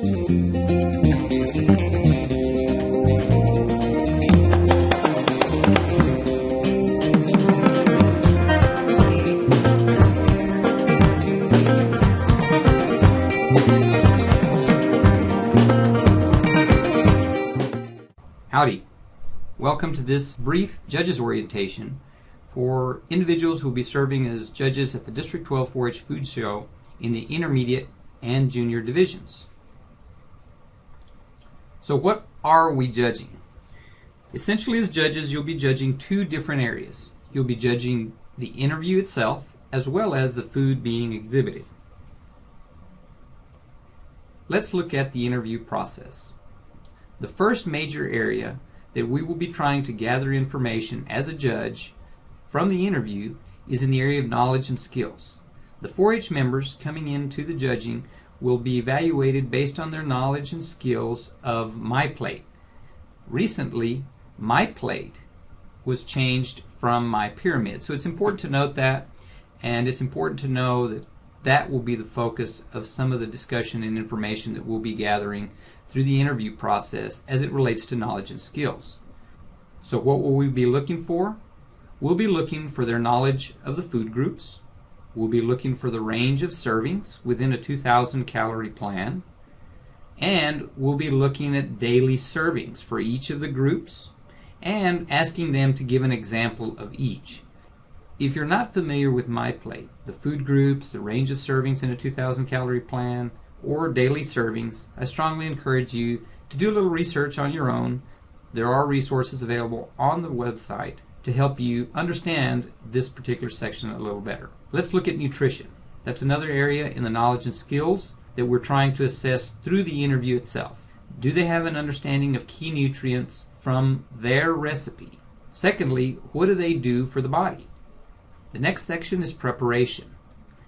Howdy. Welcome to this brief judges orientation for individuals who will be serving as judges at the District 12 4-H Food Show in the intermediate and junior divisions. So what are we judging? Essentially, as judges, you'll be judging two different areas. You'll be judging the interview itself as well as the food being exhibited. Let's look at the interview process. The first major area that we will be trying to gather information as a judge from the interview is in the area of knowledge and skills. The 4-H members coming into the judging will be evaluated based on their knowledge and skills of My Plate. Recently, My Plate was changed from My Pyramid, so it's important to note that, and it's important to know that that will be the focus of some of the discussion and information that we'll be gathering through the interview process as it relates to knowledge and skills. So what will we be looking for? We'll be looking for their knowledge of the food groups. We'll be looking for the range of servings within a 2,000 calorie plan. And we'll be looking at daily servings for each of the groups and asking them to give an example of each. If you're not familiar with My Plate, the food groups, the range of servings in a 2,000 calorie plan, or daily servings, I strongly encourage you to do a little research on your own. There are resources available on the website to help you understand this particular section a little better. Let's look at nutrition. That's another area in the knowledge and skills that we're trying to assess through the interview itself. Do they have an understanding of key nutrients from their recipe? Secondly, what do they do for the body? The next section is preparation.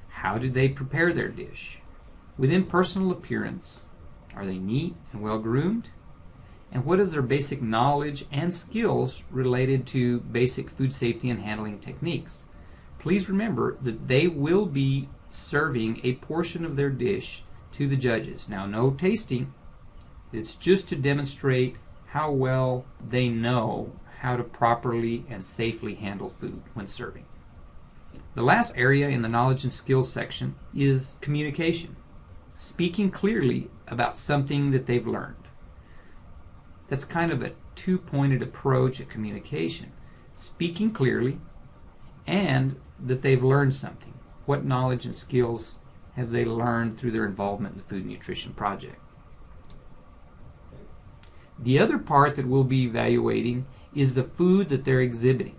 How do they prepare their dish? Within personal appearance, are they neat and well groomed? And what is their basic knowledge and skills related to basic food safety and handling techniques? Please remember that they will be serving a portion of their dish to the judges. Now, no tasting. It's just to demonstrate how well they know how to properly and safely handle food when serving. The last area in the knowledge and skills section is communication. Speaking clearly about something that they've learned. That's kind of a two-pointed approach at communication. Speaking clearly and that they've learned something. What knowledge and skills have they learned through their involvement in the Food Nutrition Project? The other part that we'll be evaluating is the food that they're exhibiting.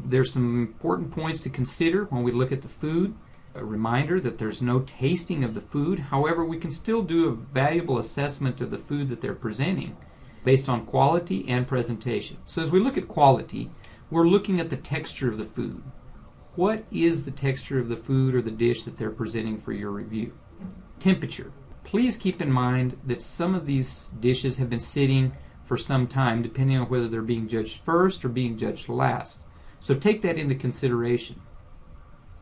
There's some important points to consider when we look at the food. A reminder that there's no tasting of the food. However, we can still do a valuable assessment of the food that they're presenting based on quality and presentation. So as we look at quality, we're looking at the texture of the food. What is the texture of the food or the dish that they're presenting for your review? Temperature. Please keep in mind that some of these dishes have been sitting for some time, depending on whether they're being judged first or being judged last. So take that into consideration.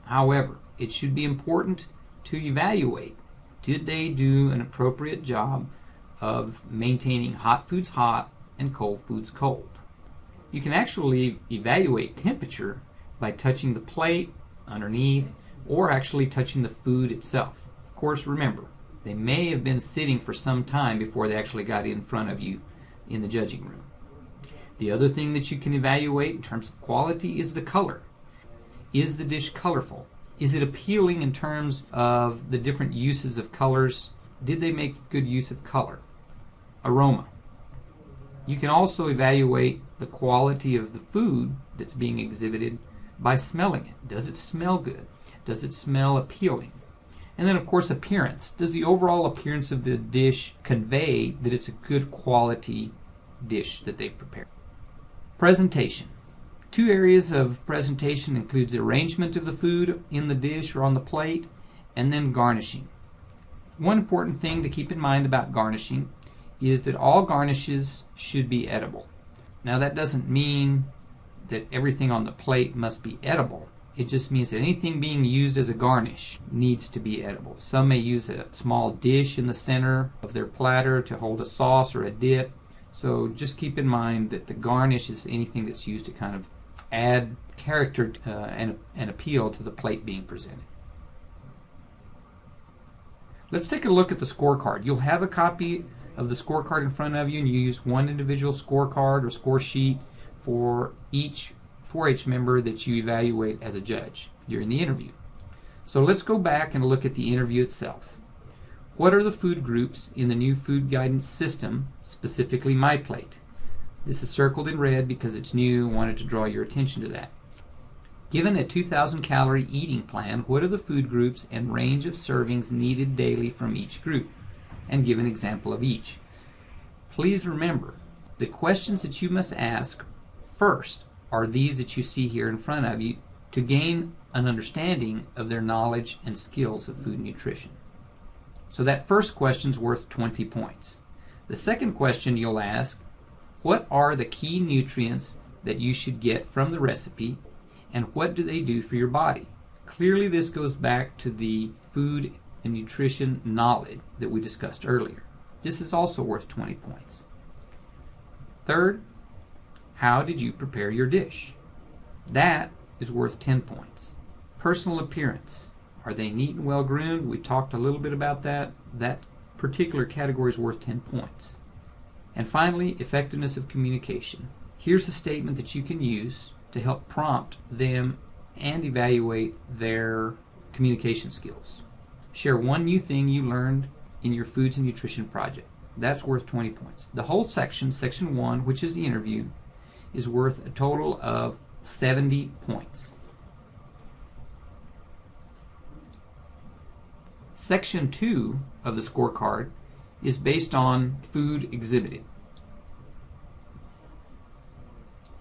However, it should be important to evaluate, did they do an appropriate job of maintaining hot foods hot and cold foods cold? You can actually evaluate temperature by touching the plate underneath or actually touching the food itself. Of course, remember, they may have been sitting for some time before they actually got in front of you in the judging room. The other thing that you can evaluate in terms of quality is the color. Is the dish colorful? Is it appealing in terms of the different uses of colors? Did they make good use of color? Aroma. You can also evaluate the quality of the food that's being exhibited by smelling it. Does it smell good? Does it smell appealing? And then, of course, appearance. Does the overall appearance of the dish convey that it's a good quality dish that they've prepared? Presentation. Two areas of presentation includes the arrangement of the food in the dish or on the plate, and then garnishing. One important thing to keep in mind about garnishing is that all garnishes should be edible. Now, that doesn't mean that everything on the plate must be edible. It just means that anything being used as a garnish needs to be edible. Some may use a small dish in the center of their platter to hold a sauce or a dip. So just keep in mind that the garnish is anything that's used to kind of add character and appeal to the plate being presented. Let's take a look at the scorecard. You'll have a copy of the scorecard in front of you, and you use one individual scorecard or score sheet for each 4-H member that you evaluate as a judge during the interview. So let's go back and look at the interview itself. What are the food groups in the new food guidance system, specifically My Plate? This is circled in red because it's new. I wanted to draw your attention to that. Given a 2,000 calorie eating plan, what are the food groups and range of servings needed daily from each group? And give an example of each. Please remember, the questions that you must ask first are these that you see here in front of you to gain an understanding of their knowledge and skills of food nutrition. So that first question is worth 20 points. The second question you'll ask, what are the key nutrients that you should get from the recipe, and what do they do for your body? Clearly this goes back to the food and nutrition knowledge that we discussed earlier. This is also worth 20 points. Third, how did you prepare your dish? That is worth 10 points. Personal appearance. Are they neat and well groomed? We talked a little bit about that. That particular category is worth 10 points. And finally, effectiveness of communication. Here's a statement that you can use to help prompt them and evaluate their communication skills. Share one new thing you learned in your foods and nutrition project. That's worth 20 points. The whole section, section 1, which is the interview, is worth a total of 70 points. Section 2 of the scorecard is based on food exhibited.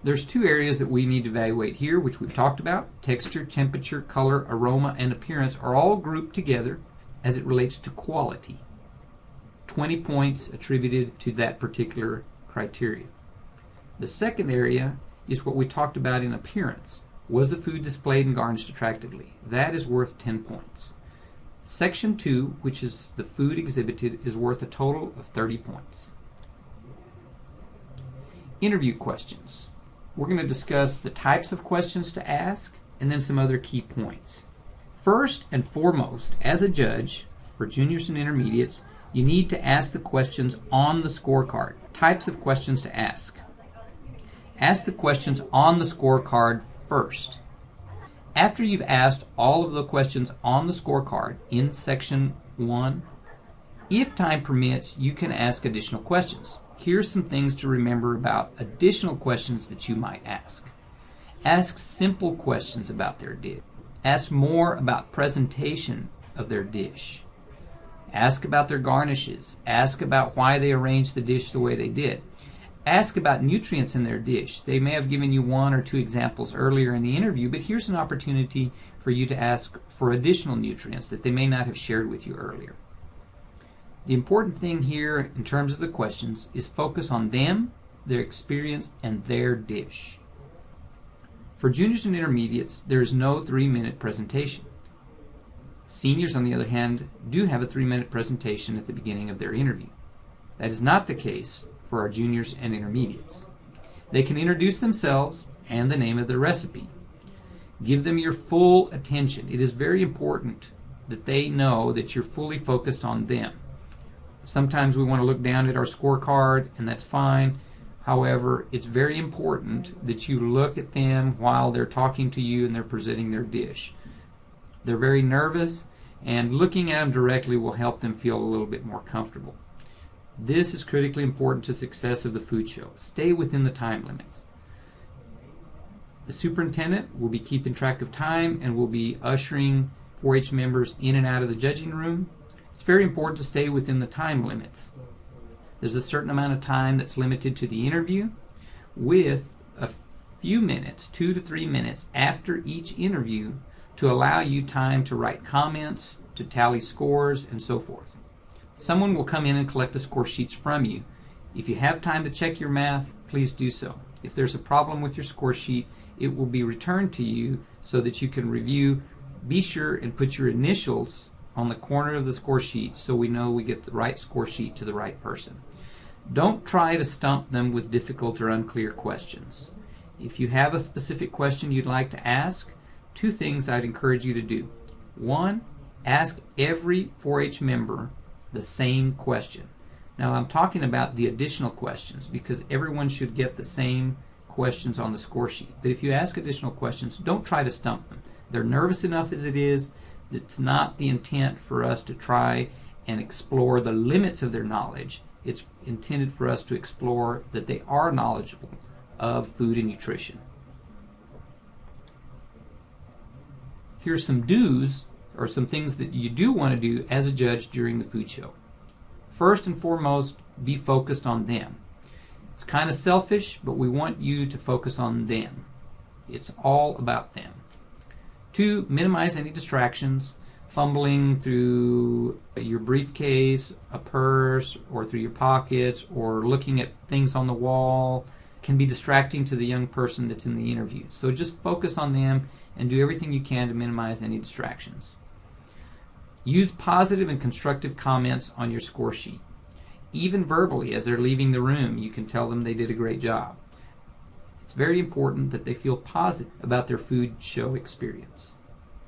There's two areas that we need to evaluate here, which we've talked about. Texture, temperature, color, aroma, and appearance are all grouped together as it relates to quality. 20 points attributed to that particular criteria. The second area is what we talked about in appearance. Was the food displayed and garnished attractively? That is worth 10 points. Section 2, which is the food exhibited, is worth a total of 30 points. Interview questions. We're going to discuss the types of questions to ask and then some other key points. First and foremost, as a judge for juniors and intermediates, you need to ask the questions on the scorecard. Types of questions to ask. Ask the questions on the scorecard first. After you've asked all of the questions on the scorecard in section 1, if time permits, you can ask additional questions. Here's some things to remember about additional questions that you might ask. Ask simple questions about their dish. Ask more about presentation of their dish. Ask about their garnishes. Ask about why they arranged the dish the way they did. Ask about nutrients in their dish. They may have given you 1 or 2 examples earlier in the interview, but here's an opportunity for you to ask for additional nutrients that they may not have shared with you earlier. The important thing here in terms of the questions is focus on them, their experience, and their dish. For juniors and intermediates, there is no 3-minute presentation. Seniors, on the other hand, do have a 3-minute presentation at the beginning of their interview. That is not the case for our juniors and intermediates. They can introduce themselves and the name of the recipe. Give them your full attention. It is very important that they know that you're fully focused on them. Sometimes we want to look down at our scorecard, and that's fine. However, it's very important that you look at them while they're talking to you and they're presenting their dish. They're very nervous, and looking at them directly will help them feel a little bit more comfortable. This is critically important to the success of the food show. Stay within the time limits. The superintendent will be keeping track of time and will be ushering 4-H members in and out of the judging room. It's very important to stay within the time limits. There's a certain amount of time that's limited to the interview, with a few minutes, 2 to 3 minutes after each interview, to allow you time to write comments, to tally scores, and so forth. Someone will come in and collect the score sheets from you. If you have time to check your math, please do so. If there's a problem with your score sheet, it will be returned to you so that you can review. Be sure and put your initials on the corner of the score sheet so we know we get the right score sheet to the right person. Don't try to stump them with difficult or unclear questions. If you have a specific question you'd like to ask, two things I'd encourage you to do. One, ask every 4-H member the same question. Now I'm talking about the additional questions because everyone should get the same questions on the score sheet. But if you ask additional questions, don't try to stump them. They're nervous enough as it is. It's not the intent for us to try and explore the limits of their knowledge. It's intended for us to explore that they are knowledgeable of food and nutrition. Here's some do's, or some things that you do want to do as a judge during the food show. First and foremost, be focused on them. It's kind of selfish, but we want you to focus on them. It's all about them. 2, minimize any distractions. Fumbling through your briefcase, a purse, or through your pockets, or looking at things on the wall can be distracting to the young person that's in the interview. So just focus on them and do everything you can to minimize any distractions. Use positive and constructive comments on your score sheet. Even verbally, as they're leaving the room, you can tell them they did a great job. It's very important that they feel positive about their food show experience.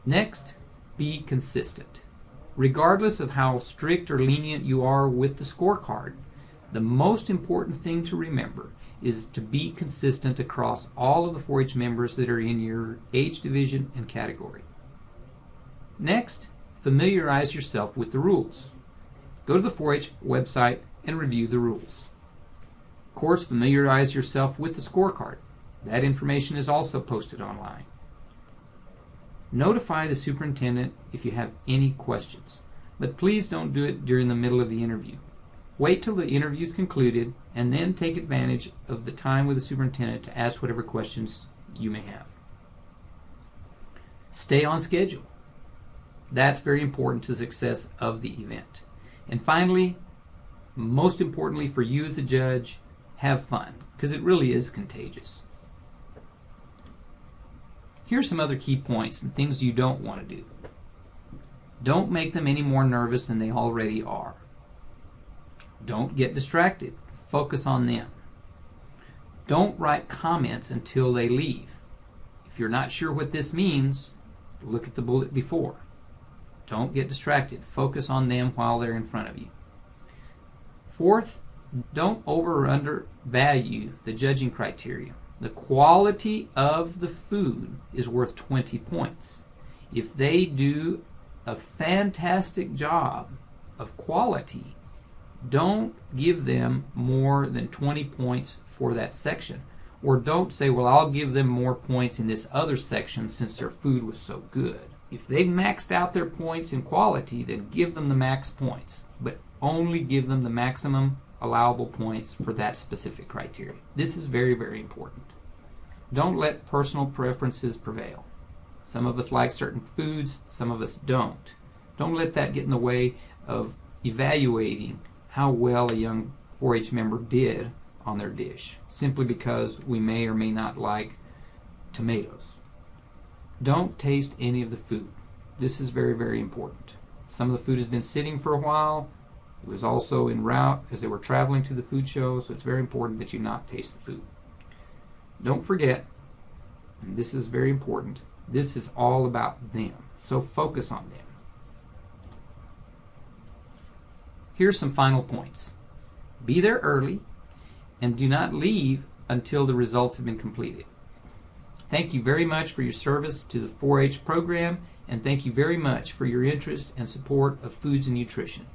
Next, be consistent. Regardless of how strict or lenient you are with the scorecard, the most important thing to remember is to be consistent across all of the 4-H members that are in your age division and category. Next, familiarize yourself with the rules. Go to the 4-H website and review the rules. Of course, familiarize yourself with the scorecard. That information is also posted online. Notify the superintendent if you have any questions, but please don't do it during the middle of the interview. Wait till the interview is concluded and then take advantage of the time with the superintendent to ask whatever questions you may have. Stay on schedule. That's very important to the success of the event. And finally, most importantly for you as a judge, have fun, because it really is contagious. Here's some other key points and things you don't want to do. Don't make them any more nervous than they already are. Don't get distracted. Focus on them. Don't write comments until they leave. If you're not sure what this means, look at the bullet before. Don't get distracted. Focus on them while they're in front of you. Fourth, don't over or undervalue the judging criteria. The quality of the food is worth 20 points. If they do a fantastic job of quality, don't give them more than 20 points for that section. Or don't say, well, I'll give them more points in this other section since their food was so good. If they've maxed out their points in quality, then give them the max points, but only give them the maximum allowable points for that specific criteria. This is very, very important. Don't let personal preferences prevail. Some of us like certain foods, some of us don't. Don't let that get in the way of evaluating how well a young 4-H member did on their dish, simply because we may or may not like tomatoes. Don't taste any of the food. This is very, very important. Some of the food has been sitting for a while. It was also en route as they were traveling to the food show, so it's very important that you not taste the food. Don't forget, and this is very important, this is all about them, so focus on them. Here's some final points. Be there early and do not leave until the results have been completed. Thank you very much for your service to the 4-H program, and thank you very much for your interest and support of foods and nutrition.